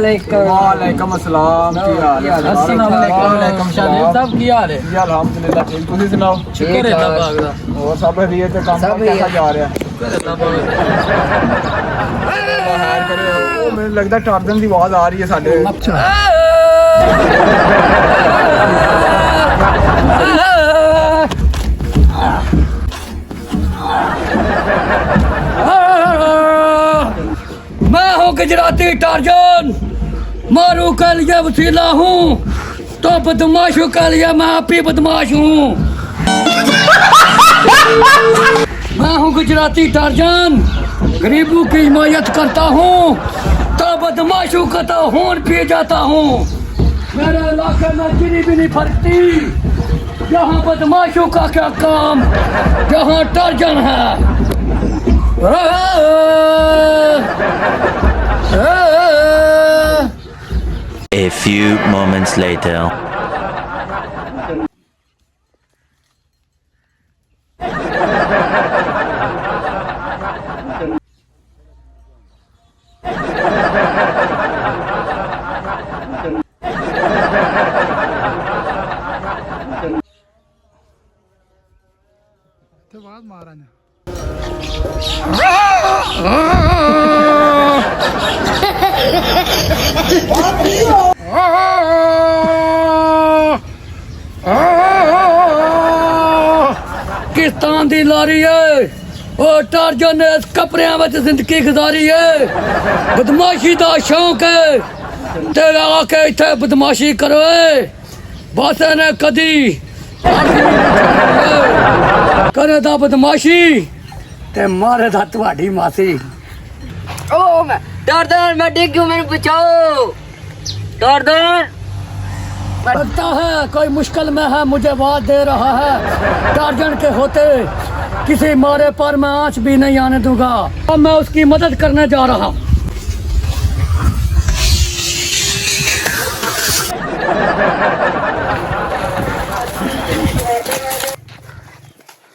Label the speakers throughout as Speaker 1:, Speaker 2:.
Speaker 1: वालेकुम अस्सलाम। की हाल है?
Speaker 2: अस्सलाम वालेकुम शादी साहब, की हाल है?
Speaker 1: जी अल्हम्दुलिल्लाह ठीक। तुसी सुनाओ?
Speaker 2: शुक्र है अल्लाह पाक दा।
Speaker 1: और सब बढ़िया ते काम कैसा जा रहा है?
Speaker 2: शुक्र है अल्लाह पाक दा।
Speaker 1: खैर करे। ओ मेरे लगदा टार्जन दी आवाज आ रही है साडे। अच्छा
Speaker 3: मैं हूँ गुजराती टार्जन, मारू के लिए वसीला हूँ तो बदमाशों के लिए मैं आप ही बदमाश हूँ। मैं हूँ गुजराती टार्जन, गरीबों की हिमायत करता हूँ तो बदमाशों का तो खून पी जाता हूँ। मेरे इलाके में गिरी भी नहीं फरकती, यहाँ बदमाशों का क्या काम, यहाँ टार्जन है।
Speaker 4: A few moments later.
Speaker 3: Pakistan दी लारी है और टार्जन ने इस कपड़ियां में जिंदगी गुजारी है। बदमाशी दा शौक है तेरा आके इत्थे बदमाशी करो बस ने कदी करे दा बदमाशी ते मारे दा तुम्हारी मासी।
Speaker 5: ओ मैं टार्जन, मैं डिग गया, मैंने बचाओ टार्जन।
Speaker 3: लगता है कोई मुश्किल में है, मुझे आवाज दे रहा है। टार्जन के होते किसी मारे पर मैं आंच भी नहीं आने दूंगा। अब मैं उसकी मदद करने जा रहा हूँ।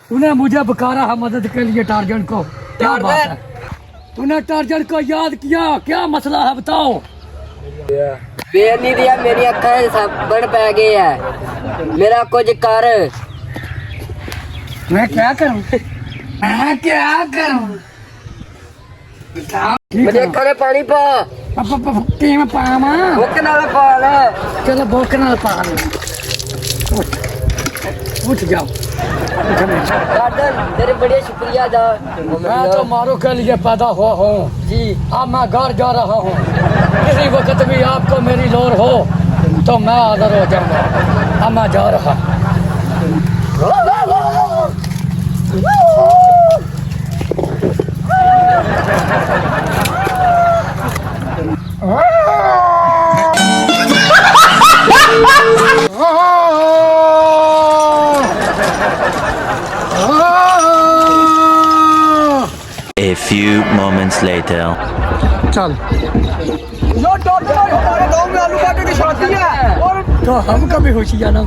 Speaker 3: तूने मुझे पुकारा है मदद के लिए टार्जन को, क्या बात है? तूने टार्जन को याद किया, क्या मसला है बताओ?
Speaker 5: बेर नहीं दिया, मेरी अक्खें सब बन पै गई है, मेरा कुछ कर।
Speaker 3: मैं क्या करूं? मैं क्या करूं?
Speaker 5: मुझे अक्खां में पानी पा,
Speaker 3: में पावा
Speaker 5: भुख नाल पा ले।
Speaker 3: चलो भूख ना पा उठ जाओ।
Speaker 5: टार्जन तेरे बड़े शुक्रिया दा।
Speaker 3: मैं तो मारो के लिए पैदा हुआ हूँ
Speaker 5: जी।
Speaker 3: अब मैं घर जा रहा हूँ, किसी वक्त भी आपको मेरी लोड़ हो तो मैं हाजिर हो जाऊंगा। अब मैं जा रहा हूँ।
Speaker 4: A few moments later.
Speaker 3: चल
Speaker 1: यो टार्जन भाई हमारे गांव में आलू काटे की शादी है और
Speaker 3: तो हम कभी खुशी जाना।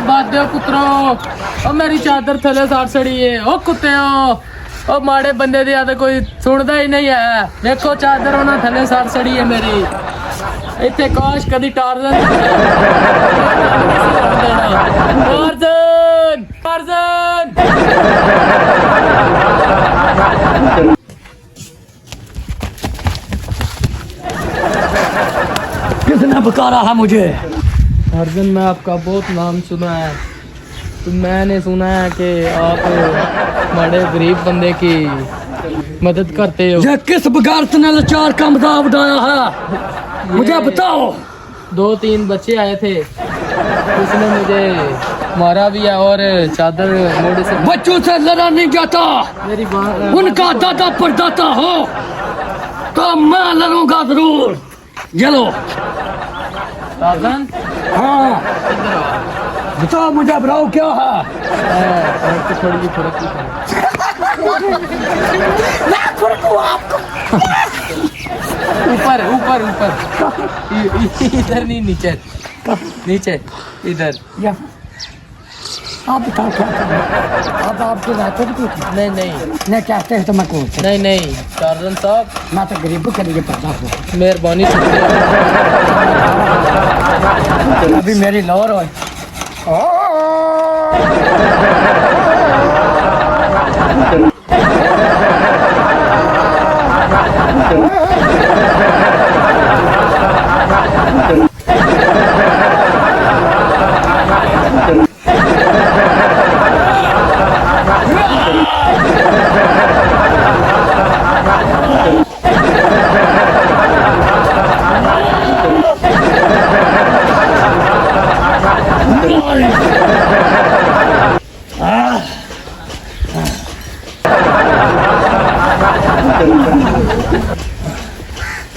Speaker 2: बादे पुत्रो, ओ मेरी चादर थले साड़ सड़ी है। ओ कुत्ते ओ माड़े बंदे दी आदत कोई सुनदा ही नहीं है। देखो चादर उन्हें थले साड़ सड़ी है मेरी। इतने काश कदी टार्जन टार्जन टार्जन।
Speaker 3: किसने पुकारा है मुझे?
Speaker 2: टार्जन, मैं आपका बहुत नाम सुना है, तो मैंने सुना है कि आप बड़े गरीब बंदे की मदद करते हो।
Speaker 3: ये किस बगारत ने लाचार का मजाक उड़ाया है, मुझे बताओ।
Speaker 2: 2-3 बच्चे आए थे, उसने मुझे मारा भी है और चादर मोड़े से।
Speaker 3: बच्चों से लड़ा नहीं जाता,
Speaker 2: मेरी बात
Speaker 3: उनका दादा परदाता हो तो मैं लड़ूंगा जरूर। चलो।
Speaker 2: टार्जन,
Speaker 3: हाँ बताओ, मुझे बताओ क्या है।
Speaker 2: तो थोड़ी फर्क ऊपर ऊपर ऊपर, इधर नहीं, नीचे नीचे, इधर।
Speaker 3: आप बताओ क्या करना। आप आपके रहते भी कुछ
Speaker 2: नहीं नहीं
Speaker 3: नहीं कहते हैं तो मैं कौन सा।
Speaker 2: नहीं नहीं टार्जन साहब,
Speaker 3: मैं तो गरीबों के लिए पैदा हुआ।
Speaker 2: मेहरबानी,
Speaker 3: अभी मेरी लौर हो।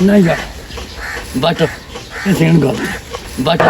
Speaker 3: नहीं यार, बट बट